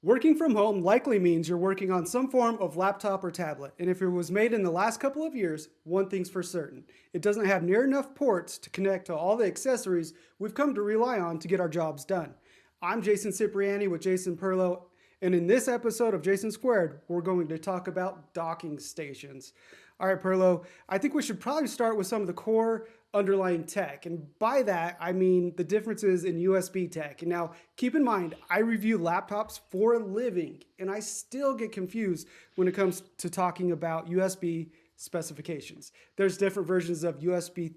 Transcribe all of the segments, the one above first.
Working from home likely means you're working on some form of laptop or tablet, and if it was made in the last couple of years, one thing's for certain. It doesn't have near enough ports to connect to all the accessories we've come to rely on to get our jobs done. I'm Jason Cipriani with Jason Perlow, and in this episode of Jason Squared, we're going to talk about docking stations. All right, Perlow, I think we should probably start with some of the core underlying tech. And by that, I mean the differences in USB tech. And now, keep in mind, I review laptops for a living, and I still get confused when it comes to talking about USB specifications. There's different versions of USB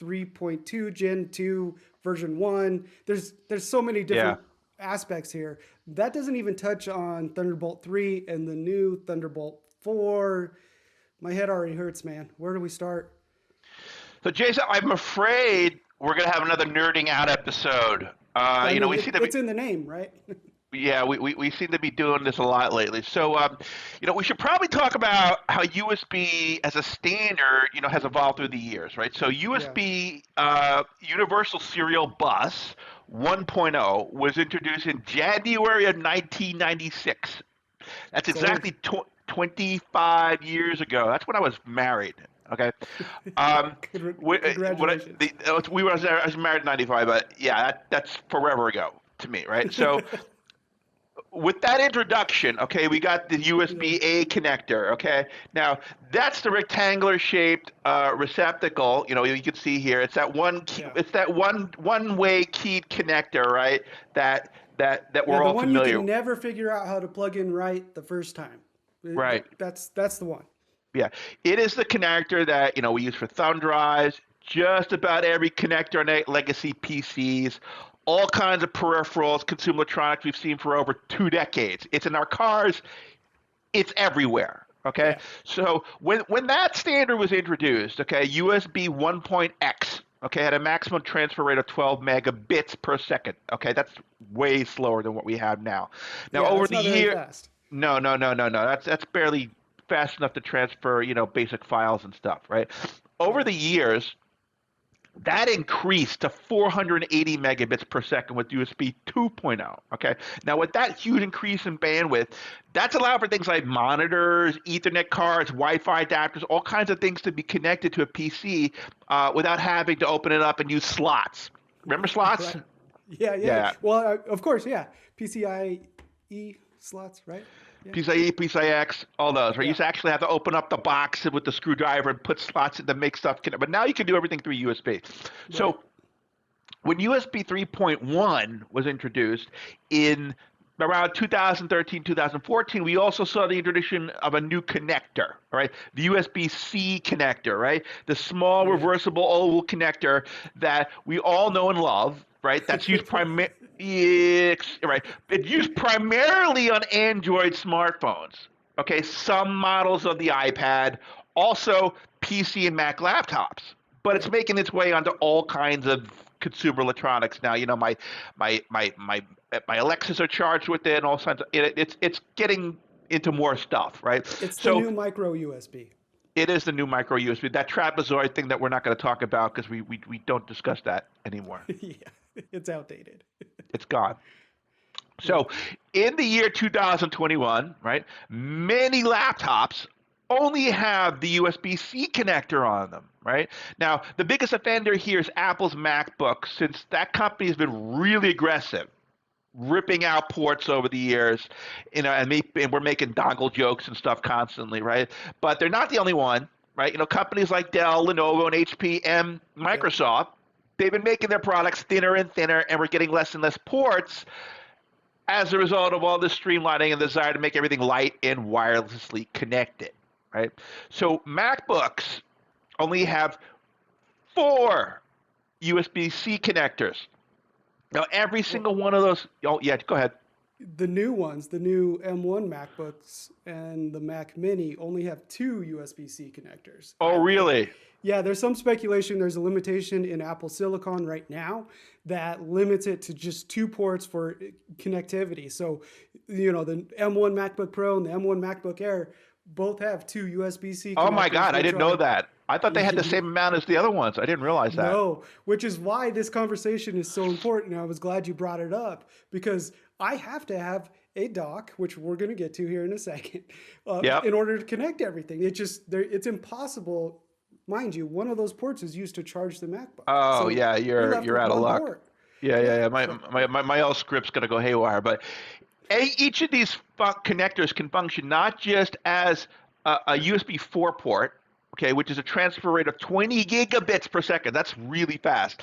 3.2, Gen 2, version 1. There's so many different aspects here. That doesn't even touch on Thunderbolt 3 and the new Thunderbolt 4. My head already hurts, man. Where do we start? So, Jason, I'm afraid we're going to have another nerding out episode. It's in the name, right? Yeah, we seem to be doing this a lot lately. So, we should probably talk about how USB as a standard, has evolved through the years, right? So, USB Universal Serial Bus 1.0 was introduced in January of 1996. That's exactly 25 years ago. That's when I was married. Okay. Congratulations. I was married in 95, but yeah, that's forever ago to me, right? So with that introduction, okay, we got the USB-A connector, okay? Now, that's the rectangular shaped receptacle, you can see here. It's that one-way keyed connector, right? That we're all familiar with. The one you can never figure out how to plug in right the first time. Right. That's the one. Yeah, it is the connector that we use for thumb drives, just about every connector on legacy PCs, all kinds of peripherals, consumer electronics we've seen for over 2 decades. It's in our cars. It's everywhere. Okay, So when that standard was introduced, okay, USB 1.x, okay, had a maximum transfer rate of 12 megabits per second. Okay, that's way slower than what we have now. Now over the years, no, that's barely fast enough to transfer, basic files and stuff, right? Over the years, that increased to 480 megabits per second with USB 2.0, okay? Now, with that huge increase in bandwidth, that's allowed for things like monitors, Ethernet cards, Wi-Fi adapters, all kinds of things to be connected to a PC without having to open it up and use slots. Remember slots? Right. Yeah. Well, of course, yeah. PCIe slots, right? Yeah. PCIe, PCIX, all those, right? You used to actually have to open up the box with the screwdriver and put slots in to make stuff connect. But now you can do everything through USB. Right. So when USB 3.1 was introduced in around 2013, 2014, we also saw the introduction of a new connector, right? The USB-C connector, right? The small reversible oval connector that we all know and love, right? That's used primarily, right? It's used primarily on Android smartphones. Okay, some models of the iPad, also PC and Mac laptops, but it's making its way onto all kinds of consumer electronics now. My Alexas are charged with it, and all kinds of it's getting into more stuff, right? It's the new micro USB. It is the new micro USB. That trapezoid thing that we're not going to talk about because we don't discuss that anymore. Yeah, it's outdated. It's gone. So in the year 2021, right, many laptops only have the USB-C connector on them, right? Now, the biggest offender here is Apple's MacBook, since that company has been really aggressive, ripping out ports over the years, and we're making dongle jokes and stuff constantly, right? But they're not the only one, right? Companies like Dell, Lenovo, and HP, and Microsoft, they've been making their products thinner and thinner, and we're getting less and less ports as a result of all this streamlining and the desire to make everything light and wirelessly connected, right? So MacBooks only have 4 USB-C connectors. Now, every single one of those. Oh, yeah, go ahead. The new ones, the new M1 MacBooks and the Mac Mini only have 2 USB-C connectors. Oh, really? Yeah, there's some speculation there's a limitation in Apple Silicon right now that limits it to just 2 ports for connectivity. So, the M1 MacBook Pro and the M1 MacBook Air both have 2 USB-C connectors. Oh my God, I didn't know that. I thought they had the same amount as the other ones. I didn't realize that. No, which is why this conversation is so important. I was glad you brought it up because I have to have a dock, which we're going to get to here in a second, in Yep. order to connect everything. It's impossible. Mind you, one of those ports is used to charge the MacBook. Oh So yeah, you're you're left you're with out of one luck. port. Yeah, yeah, Yeah. yeah. So My L script's gonna go haywire. But each of these connectors can function not just as a USB 4 port, okay, which is a transfer rate of 20 gigabits per second. That's really fast.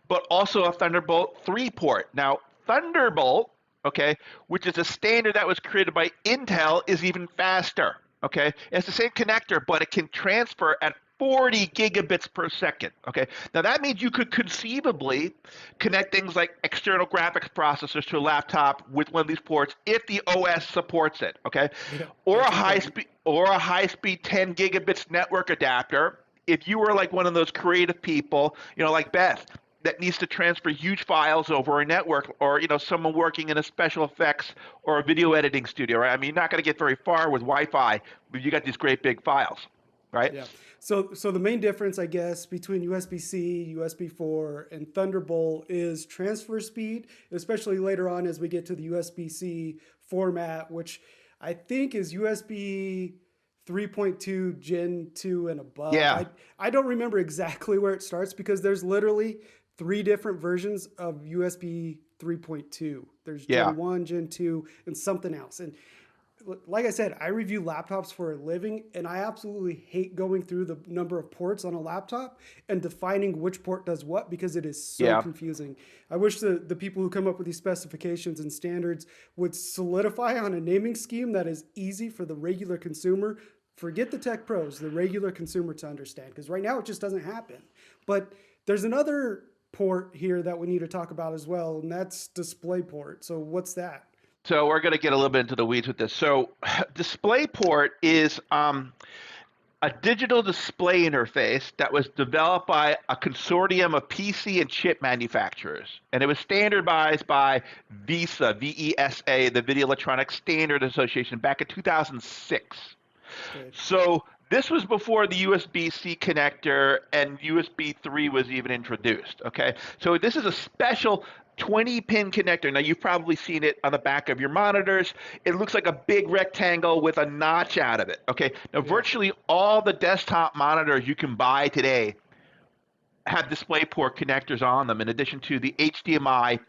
But also a Thunderbolt 3 port. Now, Thunderbolt, okay, which is a standard that was created by Intel, is even faster. Okay, it's the same connector, but it can transfer at 40 gigabits per second. Okay, now that means you could conceivably connect things like external graphics processors to a laptop with one of these ports if the OS supports it. Okay, yeah, or that's important. a high speed 10 gigabits network adapter. If you were like one of those creative people, like Beth, that needs to transfer huge files over a network, or someone working in a special effects or a video editing studio, right? I mean, you're not going to get very far with Wi-Fi, but you got these great big files, right? Yeah. So the main difference, I guess, between USB-C, USB 4, and Thunderbolt is transfer speed, especially later on as we get to the USB-C format, which I think is USB 3.2 Gen 2 and above. Yeah, I don't remember exactly where it starts because there's literally three different versions of USB 3.2. There's yeah, Gen 1, Gen 2, and something else. And like I said, I review laptops for a living, and I absolutely hate going through the number of ports on a laptop and defining which port does what because it is so yeah. confusing. I wish the people who come up with these specifications and standards would solidify on a naming scheme that is easy for the regular consumer. Forget the tech pros, the regular consumer to understand, because right now it just doesn't happen. But there's another port here that we need to talk about as well, and that's DisplayPort. So what's that? So we're going to get a little bit into the weeds with this. So DisplayPort is a digital display interface that was developed by a consortium of PC and chip manufacturers. And it was standardized by VESA, VESA, the Video Electronics Standard Association, back in 2006. Okay. So this was before the USB-C connector and USB 3 was even introduced. Okay, so this is a special 20-pin connector. Now you've probably seen it on the back of your monitors. It looks like a big rectangle with a notch out of it. Okay, now Yeah. virtually all the desktop monitors you can buy today have DisplayPort connectors on them, in addition to the HDMI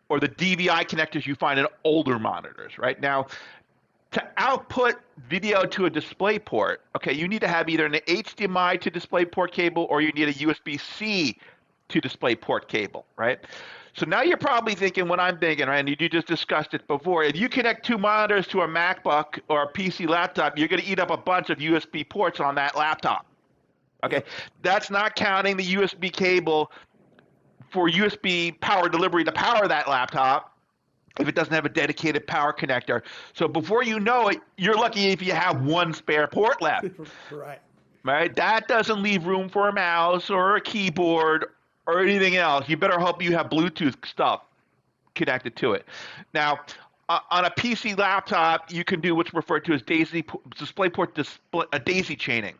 or the DVI connectors you find in older monitors. Right now, to output video to a display port, okay, you need to have either an HDMI to display port cable or you need a USB-C to display port cable, right? So now you're probably thinking what I'm thinking, right? And you just discussed it before. If you connect two monitors to a MacBook or a PC laptop, you're going to eat up a bunch of USB ports on that laptop. Okay, Yep. that's not counting the USB cable for USB power delivery to power that laptop if it doesn't have a dedicated power connector. So before you know it, you're lucky if you have one spare port left, Right. right? That doesn't leave room for a mouse or a keyboard or anything else. You better hope you have Bluetooth stuff connected to it. Now, on a PC laptop, you can do what's referred to as daisy chaining.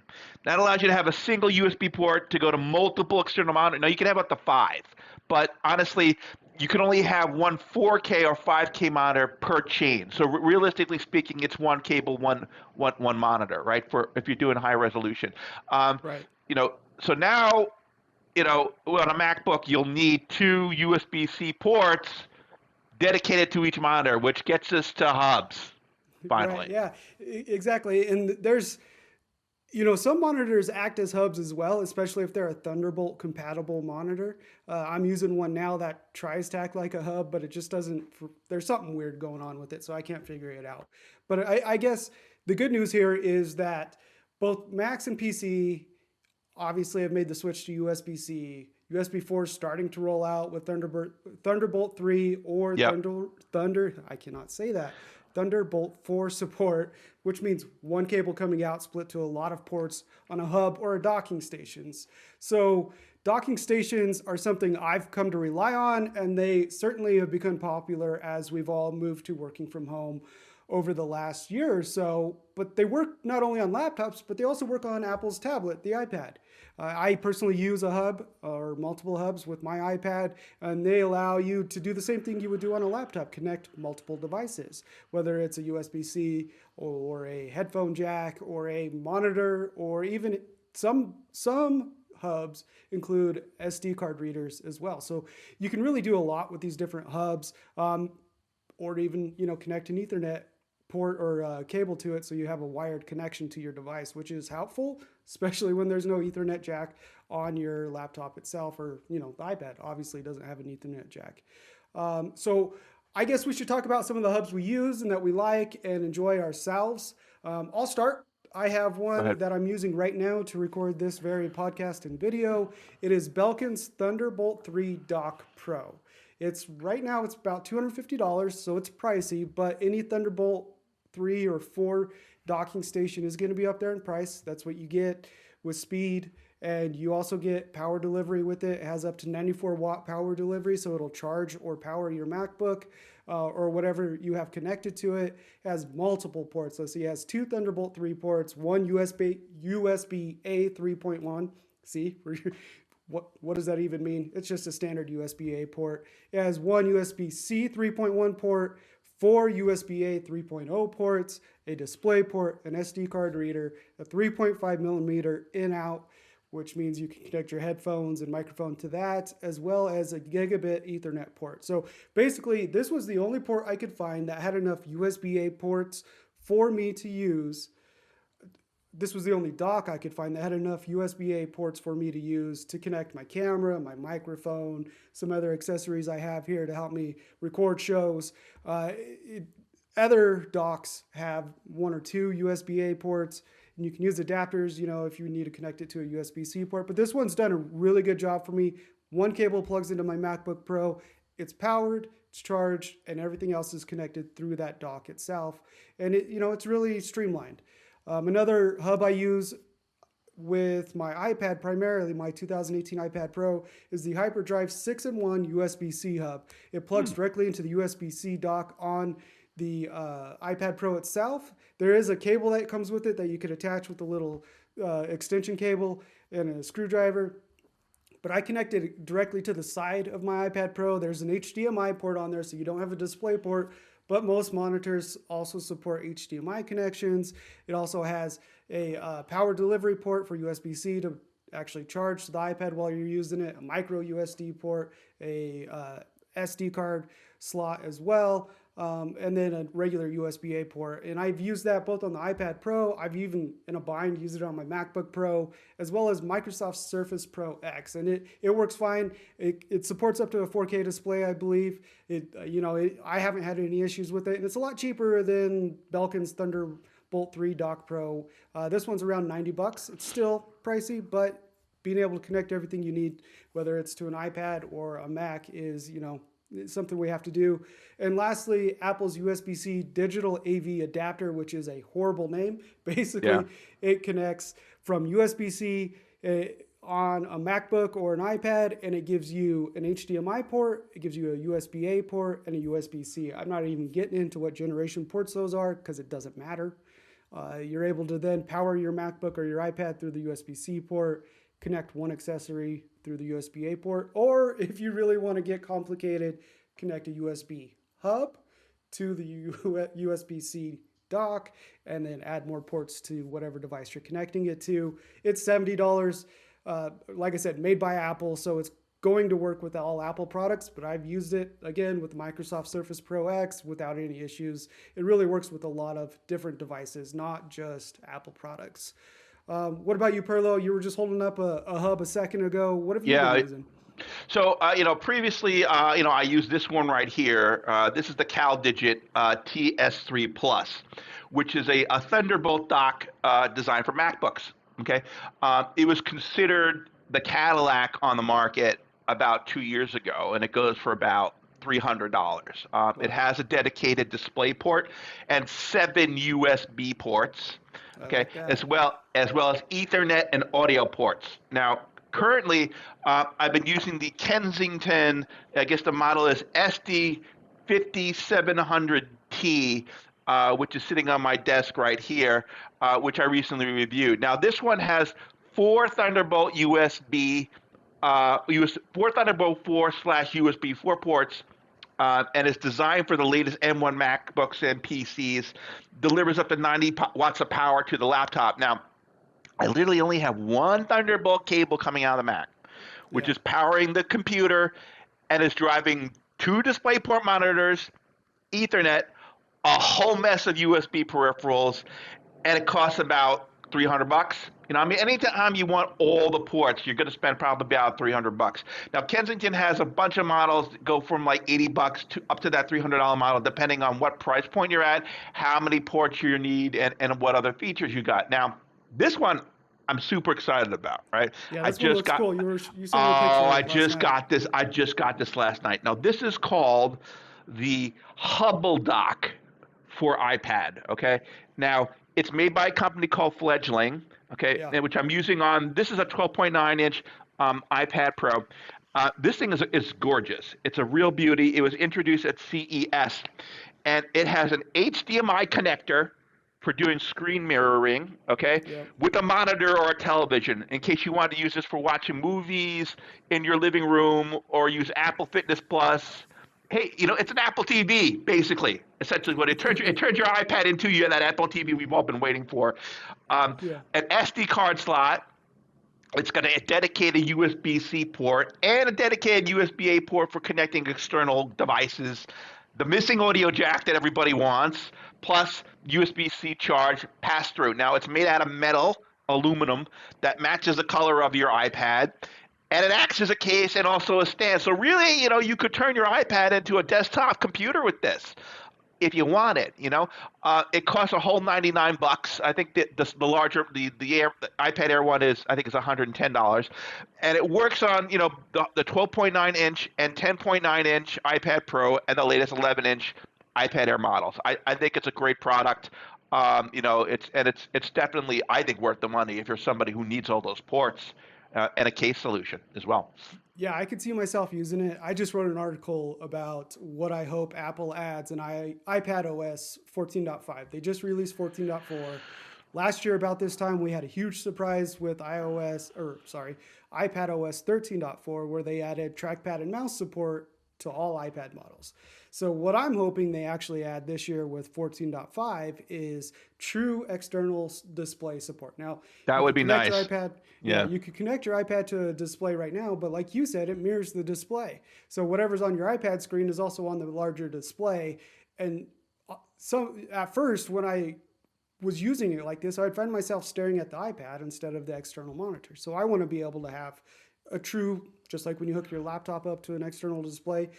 That allows you to have a single USB port to go to multiple external monitors. Now, you can have up to five, but honestly, you can only have one 4K or 5K monitor per chain. So realistically speaking, it's one cable, one monitor, right? For if you're doing high resolution, um, Right. so now, on a MacBook, you'll need two USB-C ports dedicated to each monitor, which gets us to hubs, Right. finally. Yeah. Exactly. And there's some monitors act as hubs as well, especially if they're a Thunderbolt compatible monitor. I'm using one now that tries to act like a hub, but it just doesn't. There's something weird going on with it, so I can't figure it out. But I guess the good news here is that both Macs and PC obviously have made the switch to USB-C. USB 4 is starting to roll out with Thunderbolt 3 or Yep. I cannot say that. Thunderbolt 4 support, which means one cable coming out split to a lot of ports on a hub or a docking stations. So docking stations are something I've come to rely on, and they certainly have become popular as we've all moved to working from home. over the last year or so. But they work not only on laptops, but they also work on Apple's tablet, the iPad. I personally use a hub or multiple hubs with my iPad, and they allow you to do the same thing you would do on a laptop, connect multiple devices, whether it's a USB-C or a headphone jack or a monitor, or even some hubs include SD card readers as well. So you can really do a lot with these different hubs, or even connect an Ethernet port or cable to it, so you have a wired connection to your device, which is helpful, especially when there's no Ethernet jack on your laptop itself, or the iPad obviously doesn't have an Ethernet jack. So I guess we should talk about some of the hubs we use and that we like and enjoy ourselves. I'll start. I have Go one ahead. that I'm using right now to record this very podcast and video. It is Belkin's Thunderbolt 3 Dock Pro. Right now it's about $250, so it's pricey, but any Thunderbolt 3 or 4 docking station is going to be up there in price. That's what you get with speed, and you also get power delivery with it. It has up to 94 watt power delivery, so it'll charge or power your MacBook or whatever you have connected to it. It has multiple ports. So it has 2 Thunderbolt 3 ports, one USB-A 3.1. See, what does that even mean? It's just a standard USB-A port. It has one USB-C 3.1 port, 4 USB-A 3.0 ports, a DisplayPort, an SD card reader, a 3.5 millimeter in-out, which means you can connect your headphones and microphone to that, as well as a gigabit Ethernet port. So basically, this was the only port I could find that had enough USB-A ports for me to use. This was the only dock I could find that had enough USB-A ports for me to use to connect my camera, my microphone, some other accessories I have here to help me record shows. Other docks have 1 or 2 USB-A ports, and you can use adapters, if you need to connect it to a USB-C port. But this one's done a really good job for me. One cable plugs into my MacBook Pro. It's powered, it's charged, and everything else is connected through that dock itself. And it's really streamlined. Another hub I use with my iPad, primarily my 2018 iPad Pro, is the HyperDrive 6-in-1 USB-C hub. It plugs directly into the USB-C dock on the iPad Pro itself. There is a cable that comes with it that you could attach with a little extension cable and a screwdriver. But I connected it directly to the side of my iPad Pro. There's an HDMI port on there, so you don't have a DisplayPort. But most monitors also support HDMI connections. It also has a power delivery port for USB-C to actually charge the iPad while you're using it, a micro USB port, a SD card slot as well, and then a regular USB-A port. And I've used that both on the iPad Pro. I've even, in a bind, used it on my MacBook Pro, as well as Microsoft Surface Pro X. And it works fine. It supports up to a 4K display, I believe. I haven't had any issues with it. And it's a lot cheaper than Belkin's Thunderbolt 3 Dock Pro. This one's around $90. It's still pricey, but being able to connect everything you need, whether it's to an iPad or a Mac, is, it's something we have to do. And lastly, Apple's USB-C digital AV adapter, which is a horrible name. Basically, It connects from USB-C on a MacBook or an iPad, and it gives you an HDMI port, it gives you a USB-A port, and a USB-C. I'm not even getting into what generation ports those are, because it doesn't matter. You're able to then power your MacBook or your iPad through the USB-C port, connect one accessory through the USB-A port, or if you really want to get complicated, connect a USB hub to the USB-C dock, and then add more ports to whatever device you're connecting it to. It's $70. Like I said, made by Apple, so it's going to work with all Apple products, but I've used it, again, with Microsoft Surface Pro X without any issues. It really works with a lot of different devices, not just Apple products. What about you, Perlo? You were just holding up a hub a second ago. What have you been using? So, previously, I used this one right here. This is the CalDigit TS3 Plus, which is a Thunderbolt dock designed for MacBooks. Okay, it was considered the Cadillac on the market about 2 years ago, and it goes for about $300. It has a dedicated display port and 7 USB ports. Okay, as well as Ethernet and audio ports. Now, currently, I've been using the Kensington. I guess the model is SD5700T. which is sitting on my desk right here, which I recently reviewed. Now, this one has four Thunderbolt USB, four Thunderbolt 4/USB 4 ports, and it's designed for the latest M1 MacBooks and PCs. Delivers up to 90 watts of power to the laptop. Now, I literally only have one Thunderbolt cable coming out of the Mac, which Yeah. is powering the computer and is driving two DisplayPort monitors, Ethernet, a whole mess of USB peripherals, and it costs about $300. I mean, anytime you want all the ports, you're going to spend probably about $300. Now, Kensington has a bunch of models that go from like $80 to up to that $300 model, depending on what price point you're at, how many ports you need, and what other features you got. Now, this one I'm super excited about, right? Yeah, I this one just looks got cool. You sent me a picture I last just night. got this. I just got this last night. Now, this is called the Hubble Dock for iPad. Okay. Now, it's made by a company called Fledgling. Okay, Yeah. which I'm using on. This is a 12.9-inch iPad Pro. This thing is gorgeous. It's a real beauty. It was introduced at CES, and it has an HDMI connector for doing screen mirroring, okay, Yep. with a monitor or a television in case you want to use this for watching movies in your living room or use Apple Fitness Plus. Hey, it's an Apple TV, basically. Essentially, what it turns your iPad into that Apple TV we've all been waiting for. Yeah. An SD card slot. It's got a dedicated USB-C port and a dedicated USB-A port for connecting external devices. The missing audio jack that everybody wants, plus USB-C charge pass-through. Now, it's made out of metal, aluminum, that matches the color of your iPad. And it acts as a case and also a stand. So really, you could turn your iPad into a desktop computer with this if you want it. It costs a whole $99. I think that the larger the iPad Air one is, I think, is $110, and it works on the 12.9-inch and 10.9-inch iPad Pro and the latest 11-inch iPad Air models. I think it's a great product. It's definitely, I think, worth the money if you're somebody who needs all those ports and a case solution as well. Yeah, I could see myself using it. I just wrote an article about what I hope Apple adds in iPad OS 14.5. They just released 14.4. Last year, about this time, we had a huge surprise with iPad OS 13.4, where they added trackpad and mouse support to all iPad models. So what I'm hoping they actually add this year with 14.5 is true external display support. Now, that would be nice. Your iPad, yeah, you could connect your iPad to a display right now, but like you said, it mirrors the display. So whatever's on your iPad screen is also on the larger display. And so at first, when I was using it like this, I'd find myself staring at the iPad instead of the external monitor. So I want to be able to have a true, just like when you hook your laptop up to an external display,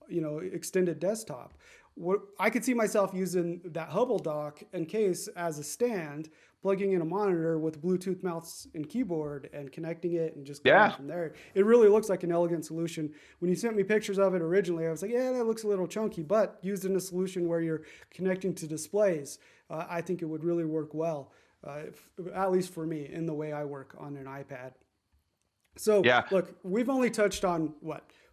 extended desktop. What I could see myself using that Hubble dock and case as a stand, plugging in a monitor with Bluetooth mouse and keyboard and connecting it and just going from there. It really looks like an elegant solution. When you sent me pictures of it originally, I was like, yeah, that looks a little chunky, but used in a solution where you're connecting to displays, I think it would really work well, at least for me, in the way I work on an iPad. So look, we've only touched on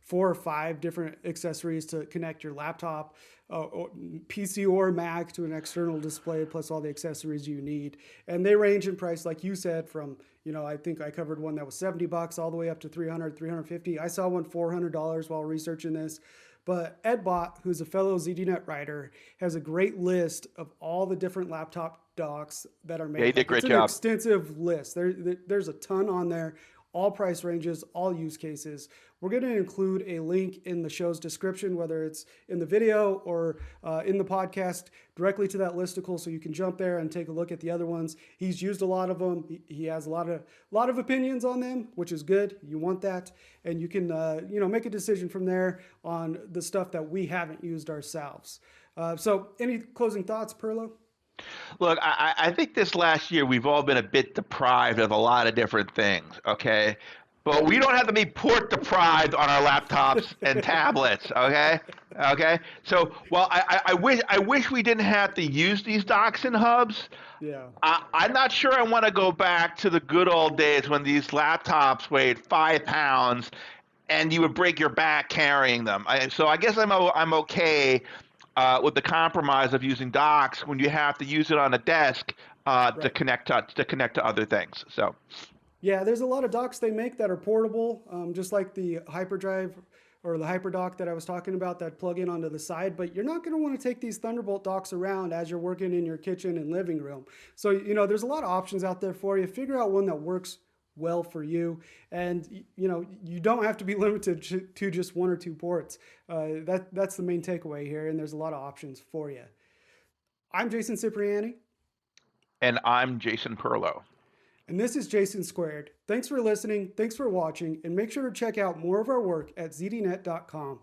4 or 5 different accessories to connect your laptop, or PC or Mac to an external display, plus all the accessories you need. And they range in price, like you said, from, I think I covered one that was $70 all the way up to $300, $350. I saw one $400 while researching this. But EdBot, who's a fellow ZDNet writer, has a great list of all the different laptop docks that are made. Yeah, he did a great job. It's an extensive list. There's a ton on there. All price ranges, all use cases. We're going to include a link in the show's description, whether it's in the video or in the podcast, directly to that listicle, so you can jump there and take a look at the other ones. He's used a lot of them. He has a lot of opinions on them, which is good. You want that, and you can make a decision from there on the stuff that we haven't used ourselves. So, any closing thoughts, Perlo? Look, I think this last year we've all been a bit deprived of a lot of different things, okay? But we don't have to be port deprived on our laptops and tablets, okay? Okay? So, well, I wish we didn't have to use these docks and hubs. Yeah. I'm not sure I want to go back to the good old days when these laptops weighed 5 pounds and you would break your back carrying them. So I guess I'm okay with the compromise of using docks when you have to use it on a desk to Right. connect to other things. So Yeah, there's a lot of docks they make that are portable, just like the hyperdrive or the hyperdock that I was talking about that plug in onto the side. But you're not going to want to take these Thunderbolt docks around as you're working in your kitchen and living room. So, there's a lot of options out there for you. Figure out one that works well for you. And, you don't have to be limited to just one or two ports. That's the main takeaway here. And there's a lot of options for you. I'm Jason Cipriani. and I'm Jason Perlow. And this is Jason Squared. Thanks for listening, thanks for watching, and make sure to check out more of our work at zdnet.com.